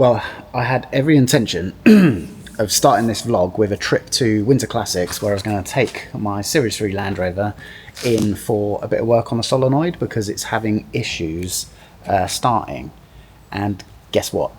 Well, I had every intention of starting this vlog with a trip to Winter Classics, where I was going to take my Series 3 Land Rover in for a bit of work on the solenoid because it's having issues starting. And guess what?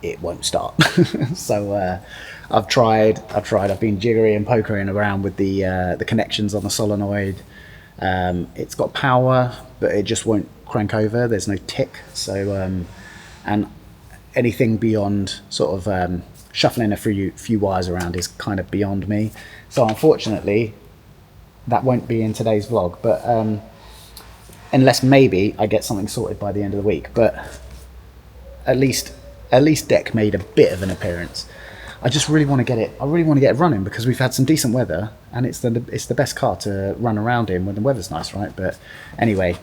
It won't start. So I've tried. I've been jiggery and pokering around with the connections on the solenoid. It's got power, but it just won't crank over. There's no tick. So and anything beyond sort of shuffling a few wires around is kind of beyond me. So unfortunately, that won't be in today's vlog. But unless maybe I get something sorted by the end of the week. But at least Deck made a bit of an appearance. I just really want to get it. I really want to get it running because we've had some decent weather, and it's the best car to run around in when the weather's nice, right? But anyway,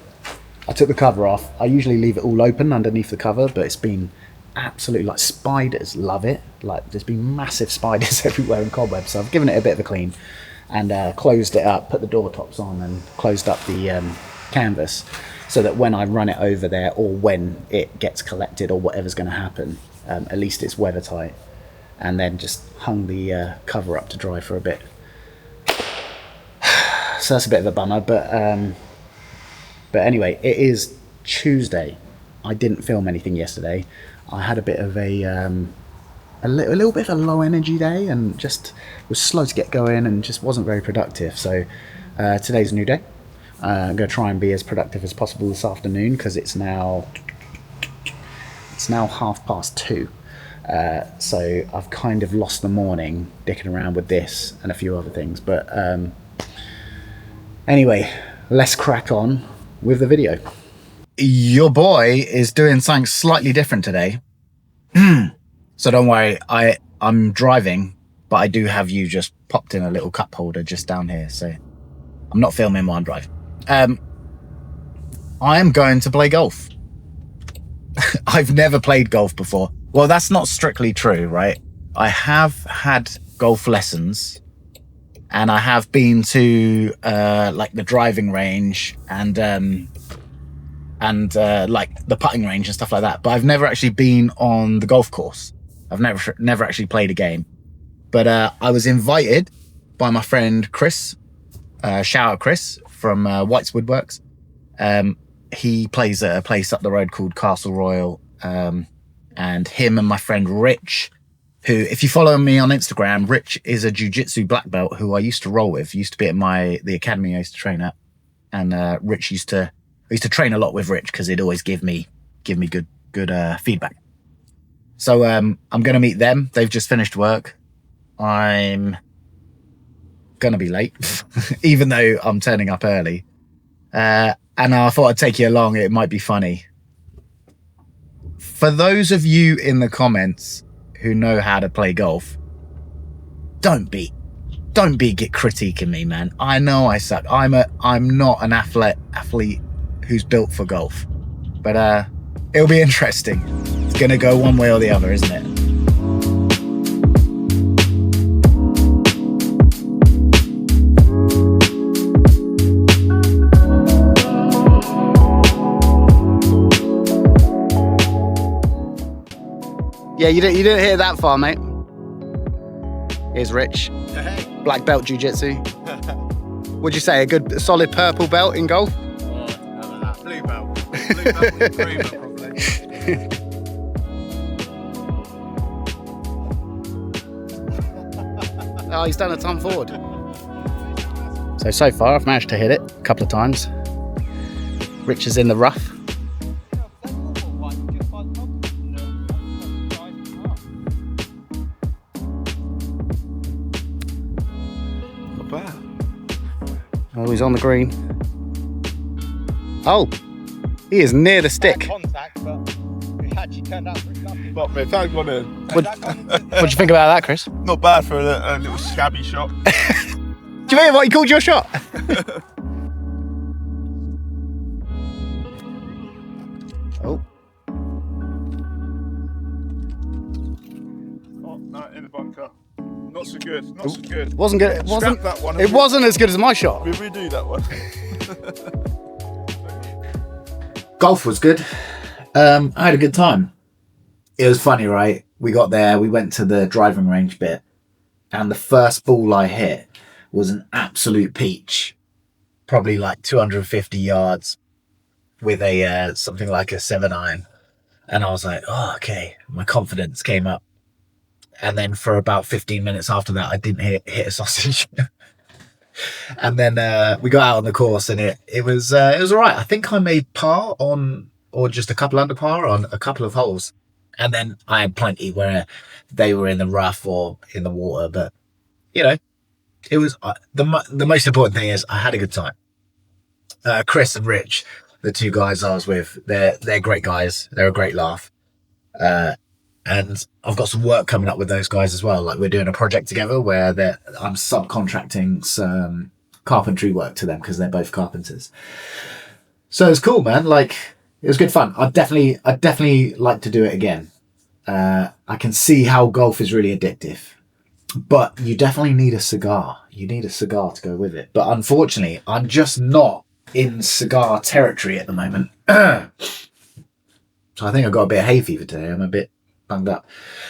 I took the cover off. I usually leave it all open underneath the cover, but it's been absolutely like spiders love it. Like there's been massive spiders everywhere and cobwebs. So I've given it a bit of a clean and closed it up, put the door tops on, and closed up the canvas so that when I run it over there or when it gets collected or whatever's going to happen, at least it's weather tight. And then just hung the cover up to dry for a bit. So that's a bit of a bummer, but anyway, it is Tuesday. I didn't film anything yesterday. I had a bit of a little bit of a low energy day and just was slow to get going and just wasn't very productive. So today's a new day. I'm going to try and be as productive as possible this afternoon because it's now 2:30. So I've kind of lost the morning dicking around with this and a few other things. But anyway, let's crack on with the video. Your boy is doing something slightly different today. So don't worry, I'm driving, but I do have you just popped in a little cup holder just down here. So I'm not filming while I'm driving. I am going to play golf. I've never played golf before. Well, that's not strictly true, right? I have had golf lessons and I have been to like the driving range and like the putting range and stuff like that. But I've never actually been on the golf course. I've never actually played a game. But I was invited by my friend Chris, shout out Chris from White's Woodworks. He plays at a place up the road called Castle Royal. And him and my friend Rich, who, if you follow me on Instagram, Rich is a jiu-jitsu black belt who I used to roll with. He used to be at the academy I used to train at. And Rich I used to train a lot with Rich because he'd always give me good feedback. So I'm going to meet them. They've just finished work. I'm going to be late, even though I'm turning up early. And I thought I'd take you along. It might be funny. For those of you in the comments who know how to play golf, don't be critiquing me, man. I know I suck. I'm not an athlete who's built for golf. But it'll be interesting. It's gonna go one way or the other, isn't it? Yeah, you didn't hit it that far, mate. Here's Rich. Hey. Black belt jiu-jitsu. Would you say a good solid purple belt in golf? Blue belt. Blue belt with creamer, probably. Oh, he's done a ton forward. So far I've managed to hit it a couple of times. Rich is in the rough. Oh, he's on the green. Oh, he is near the stick. Contact, but it actually turned out pretty lucky. But we found one in. What do you think about that, Chris? Not bad for a little scabby shot. Do you mean what he called your shot? Oh. Oh, no, in the bunker. Not so good. Not so good. Wasn't good. It wasn't. Scrap that one. It wasn't as good as my shot. We redo that one. Golf was good. I had a good time. it was funny, right? We got there, we went to the driving range bit, and the first ball I hit was an absolute peach, probably like 250 yards with a something like a 7-iron. And I was like, oh, okay. My confidence came up. And then for about 15 minutes after that, I didn't hit a sausage. And then we got out on the course, and it was all right. I think I made par on, or just a couple under par on a couple of holes. And then I had plenty where they were in the rough or in the water. But, you know, it was the most important thing is I had a good time. Chris and Rich, the two guys I was with, they're great guys. They're a great laugh. And I've got some work coming up with those guys as well. Like, we're doing a project together where I'm subcontracting some carpentry work to them because they're both carpenters. So it's cool, man. Like, it was good fun. I'd definitely like to do it again. I can see how golf is really addictive, but you definitely need a cigar. You need a cigar to go with it. But unfortunately, I'm just not in cigar territory at the moment. So I think I've got a bit of hay fever today. I'm a bit bunged up.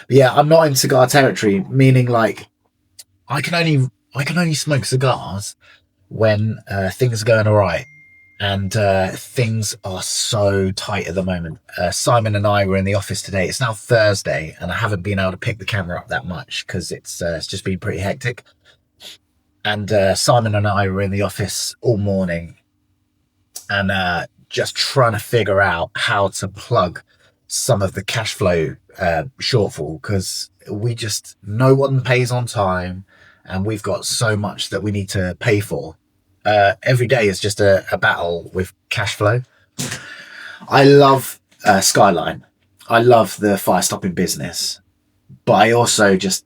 But yeah, I'm not in cigar territory, meaning like I can only smoke cigars when things are going all right. And things are so tight at the moment. Simon and I were in the office today. It's now Thursday, and I haven't been able to pick the camera up that much because it's just been pretty hectic. And Simon and I were in the office all morning, and just trying to figure out how to plug some of the cash flow shortfall, because no one pays on time, and we've got so much that we need to pay for. Every day is just a battle with cash flow. I love Skyline. I love the fire stopping business, but I also just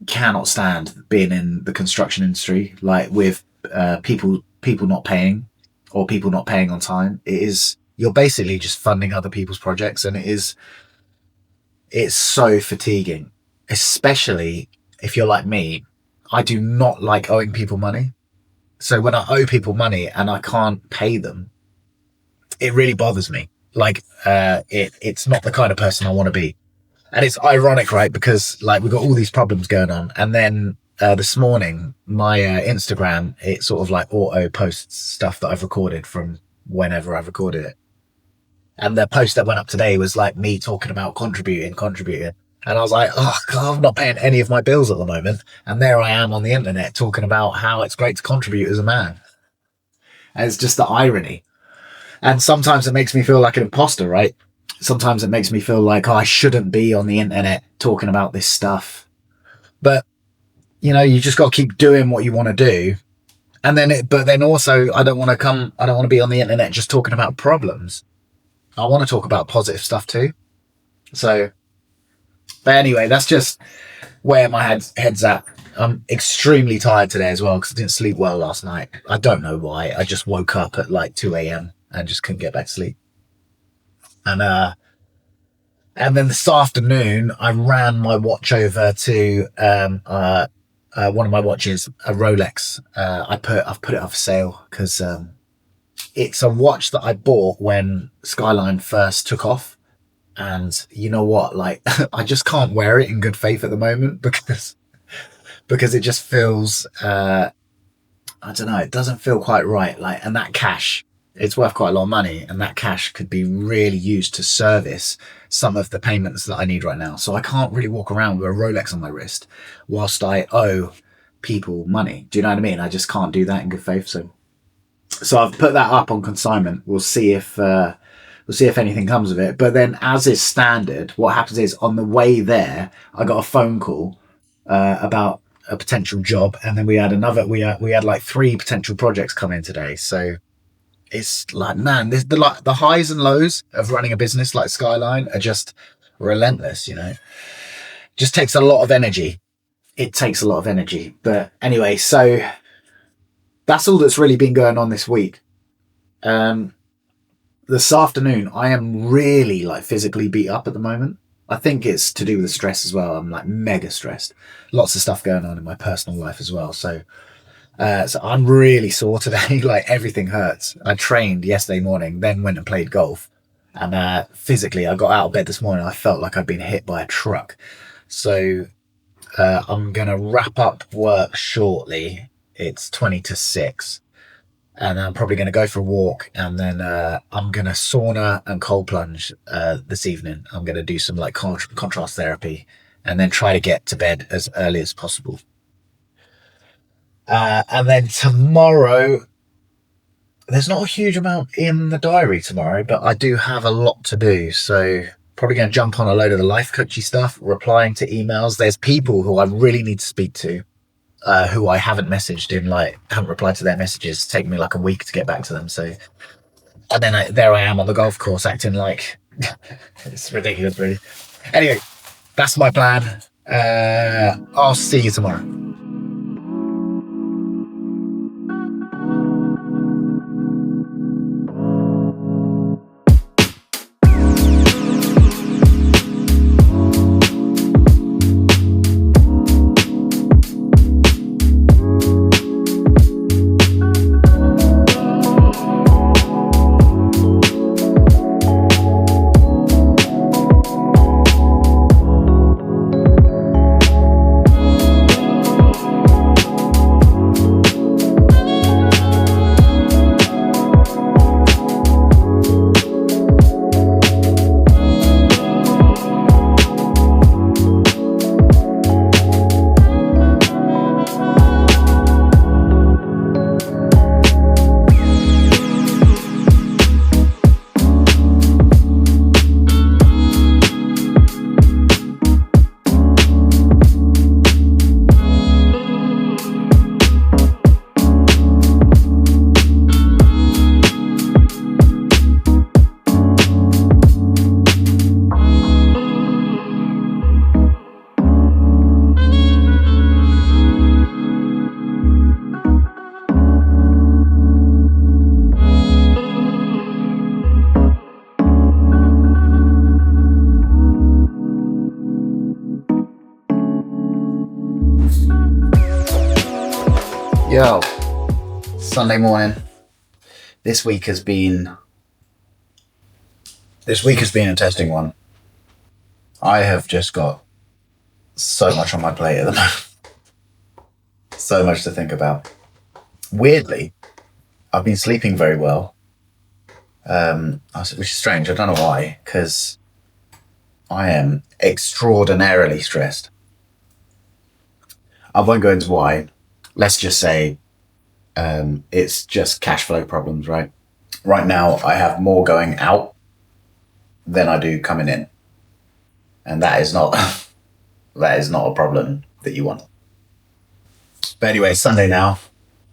cannot stand being in the construction industry, like with people not paying, or people not paying on time. You're basically just funding other people's projects, and it's so fatiguing, especially if you're like me. I do not like owing people money. So when I owe people money and I can't pay them, it really bothers me. Like, it's not the kind of person I want to be. And it's ironic, right? Because like we've got all these problems going on. And then this morning, my Instagram, it sort of like auto posts stuff that I've recorded from whenever I've recorded it. And the post that went up today was like me talking about contributing. And I was like, oh, God, I'm not paying any of my bills at the moment. And there I am on the internet talking about how it's great to contribute as a man. And it's just the irony. And sometimes it makes me feel like an imposter, right? Sometimes it makes me feel like, oh, I shouldn't be on the internet talking about this stuff. But, you know, you just got to keep doing what you want to do. And then also, I don't want to be on the internet just talking about problems. I want to talk about positive stuff too. So, but anyway, that's just where my head's at. I'm extremely tired today as well because I didn't sleep well last night. I don't know why. I just woke up at like 2 a.m. and just couldn't get back to sleep. And then this afternoon, I ran my watch over to one of my watches, a Rolex. I've put it up for sale because it's a watch that I bought when Skyline first took off. And you know what, like, I just can't wear it in good faith at the moment because it just feels, I don't know, it doesn't feel quite right. Like, and that cash, it's worth quite a lot of money, and that cash could be really used to service some of the payments that I need right now. So I can't really walk around with a Rolex on my wrist whilst I owe people money. Do you know what I mean? I just can't do that in good faith. So I've put that up on consignment. We'll see if anything comes of it. But then, as is standard, what happens is on the way there, I got a phone call about a potential job, and then we had like 3 potential projects come in today. So it's like, man, the highs and lows of running a business like Skyline are just relentless. You know, just takes a lot of energy. It takes a lot of energy. But anyway, so that's all that's really been going on this week. This afternoon, I am really like physically beat up at the moment. I think it's to do with the stress as well. I'm like mega stressed. Lots of stuff going on in my personal life as well. So I'm really sore today. Like, everything hurts. I trained yesterday morning, then went and played golf. And physically, I got out of bed this morning. I felt like I'd been hit by a truck. So I'm going to wrap up work shortly. It's 20 to 6. And I'm probably going to go for a walk. And then I'm going to sauna and cold plunge this evening. I'm going to do some like contrast therapy and then try to get to bed as early as possible. And then tomorrow, there's not a huge amount in the diary tomorrow, but I do have a lot to do. So probably going to jump on a load of the life coachy stuff, replying to emails. There's people who I really need to speak to, who I haven't messaged haven't replied to their messages. It's taken me like a week to get back to them. So, and then there I am on the golf course acting like it's ridiculous, really. Anyway, that's my plan. I'll see you tomorrow. Yo, Sunday morning. This week has been a testing one. I have just got so much on my plate at the moment. So much to think about. Weirdly, I've been sleeping very well, which is strange. I don't know why, because I am extraordinarily stressed. I won't go into why. Let's just say it's just cash flow problems, right? Right now, I have more going out than I do coming in. And that is not a problem that you want. But anyway, it's Sunday now,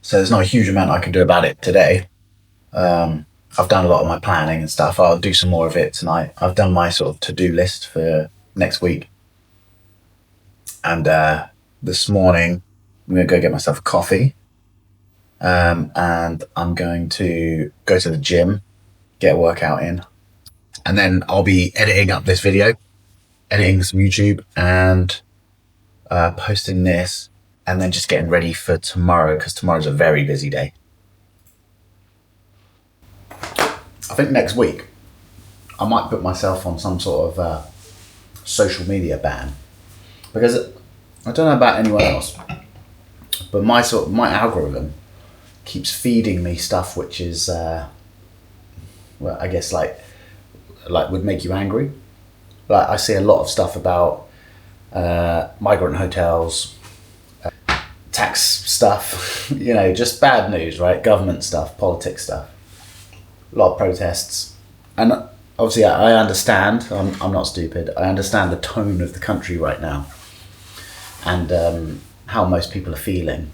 so there's not a huge amount I can do about it today. I've done a lot of my planning and stuff. I'll do some more of it tonight. I've done my sort of to-do list for next week. And this morning, I'm going to go get myself a coffee. And I'm going to go to the gym, get a workout in. And then I'll be editing up this video, editing some YouTube and posting this. And then just getting ready for tomorrow, because tomorrow's a very busy day. I think next week, I might put myself on some sort of social media ban. Because I don't know about anyone else, but my algorithm keeps feeding me stuff which is, well, I guess like would make you angry. Like I see a lot of stuff about migrant hotels, tax stuff, you know, just bad news, right? Government stuff, politics stuff, a lot of protests. And obviously I understand, I'm not stupid, I understand the tone of the country right now and how most people are feeling.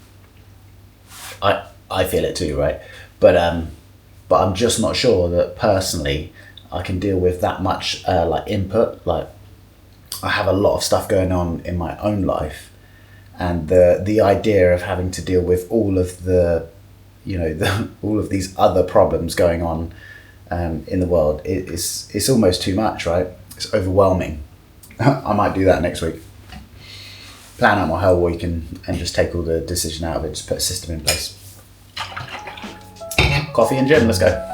I feel it too, right? But I'm just not sure that personally I can deal with that much like input. Like I have a lot of stuff going on in my own life, and the idea of having to deal with all of the, you know, all of these other problems going on in the world, it's almost too much, right? It's overwhelming. I might do that next week. Plan out my whole week and just take all the decision out of it, just put a system in place. Coffee and gym, let's go.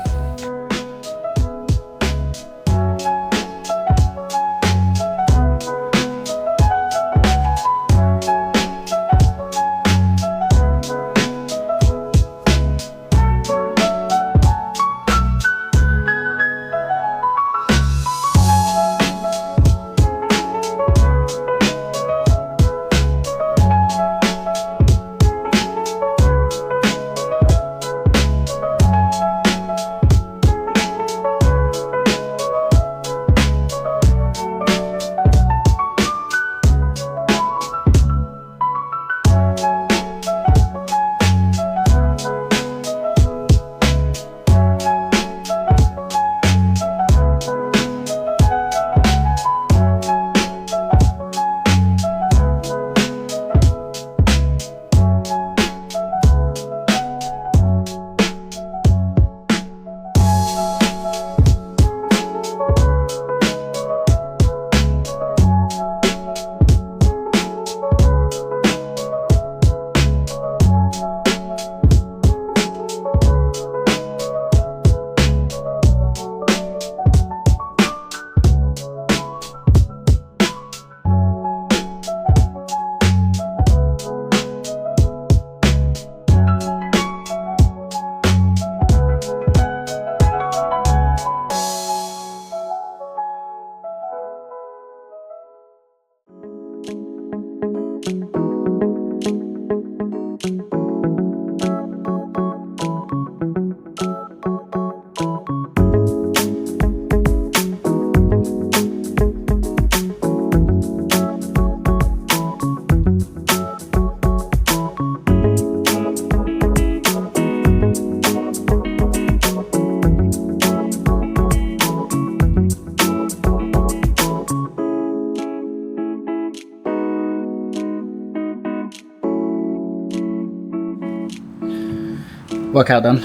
Workout done.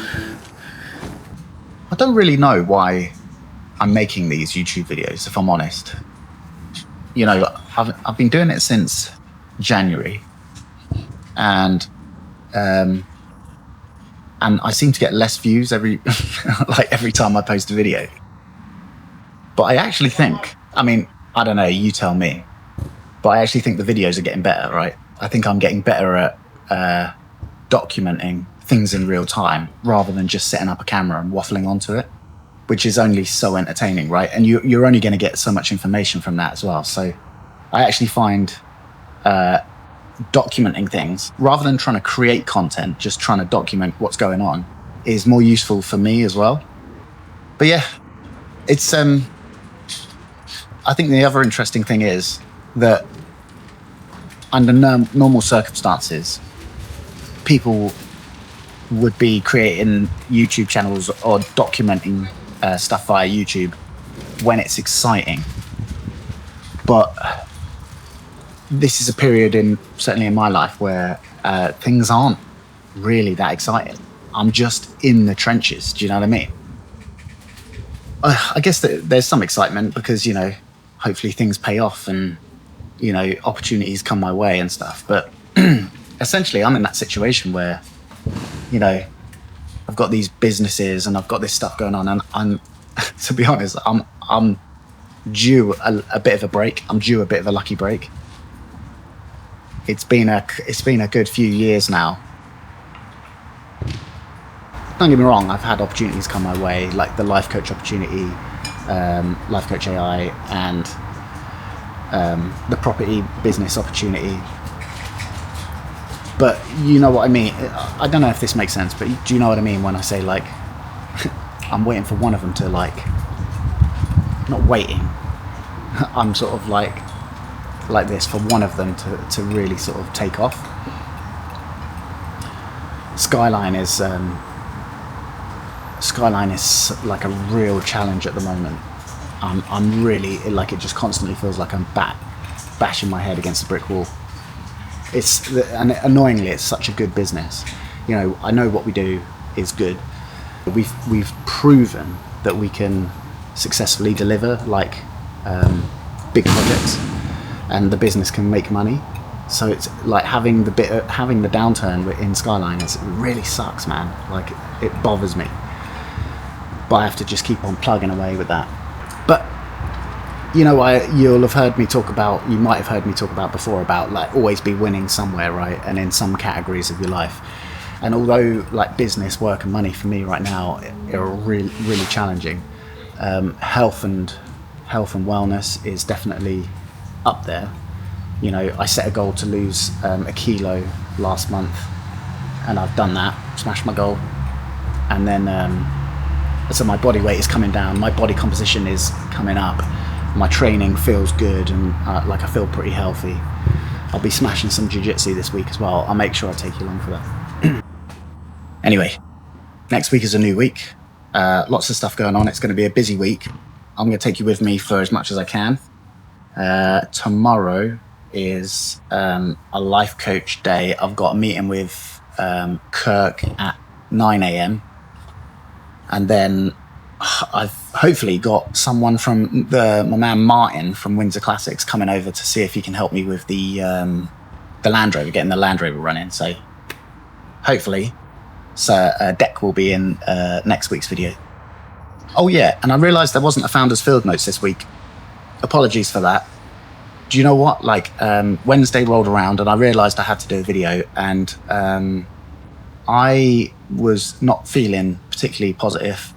I don't really know why I'm making these YouTube videos, if I'm honest. You know, I've been doing it since January, and I seem to get less views every time I post a video. But I actually think, I mean, I don't know, you tell me, but I actually think the videos are getting better, right? I think I'm getting better at documenting things in real time rather than just setting up a camera and waffling onto it, which is only so entertaining, right? And you're only going to get so much information from that as well. So I actually find documenting things rather than trying to create content, just trying to document what's going on, is more useful for me as well. But yeah, it's I think the other interesting thing is that under normal circumstances, people would be creating YouTube channels or documenting stuff via YouTube when it's exciting. But this is a period certainly in my life where things aren't really that exciting. I'm just in the trenches. Do you know what I mean? I guess that there's some excitement because, you know, hopefully things pay off and, you know, opportunities come my way and stuff. But essentially I'm in that situation where, you know, I've got these businesses and I've got this stuff going on, and I'm to be honest, I'm due a bit of a break. I'm due a bit of a lucky break. It's been a good few years now. Don't get me wrong, I've had opportunities come my way, like the life coach opportunity, Life Coach AI, and the property business opportunity. But you know what I mean. I don't know if this makes sense, but do you know what I mean when I say, like, I'm waiting for one of them to, like, not waiting. I'm sort of like this for one of them to really sort of take off. Skyline is like a real challenge at the moment. I'm really, like, it just constantly feels like I'm bashing my head against a brick wall. And annoyingly, it's such a good business. You know, I know what we do is good. We've proven that we can successfully deliver, like, big projects, and the business can make money. So it's like having the downturn in Skyline, it really sucks, man. Like, it bothers me. But I have to just keep on plugging away with that. But you know, you might have heard me talk about before about, like, always be winning somewhere, right? And in some categories of your life. And although, like, business, work and money for me right now are really, really challenging, health and wellness is definitely up there. You know, I set a goal to lose a kilo last month, and I've done that, smashed my goal. And then, so my body weight is coming down, my body composition is coming up. My training feels good, and like, I feel pretty healthy. I'll be smashing some jiu-jitsu this week as well. I'll make sure I take you along for that. Anyway, next week is a new week. Lots of stuff going on. It's going to be a busy week. I'm going to take you with me for as much as I can. Tomorrow is a life coach day. I've got a meeting with Kirk at 9 a.m. And then I've hopefully got someone from my man Martin from Windsor Classics coming over to see if he can help me with the Land Rover, getting the Land Rover running. So hopefully, Deck will be in next week's video. Oh yeah, and I realised there wasn't a Founders Field Notes this week. Apologies for that. Do you know what? Like, Wednesday rolled around and I realised I had to do a video, and I was not feeling particularly positive.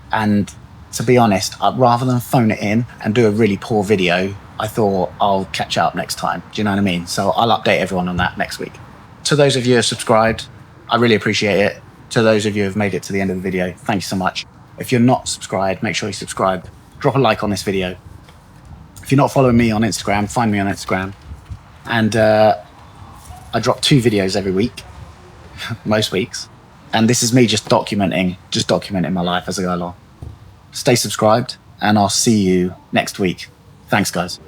And to be honest, rather than phone it in and do a really poor video, I thought I'll catch up next time. Do you know what I mean? So I'll update everyone on that next week. To those of you who have subscribed, I really appreciate it. To those of you who have made it to the end of the video, thank you so much. If you're not subscribed, make sure you subscribe. Drop a like on this video. If you're not following me on Instagram, find me on Instagram. And I drop 2 videos every week, most weeks. And this is me just documenting my life as I go along. Stay subscribed, and I'll see you next week. Thanks, guys.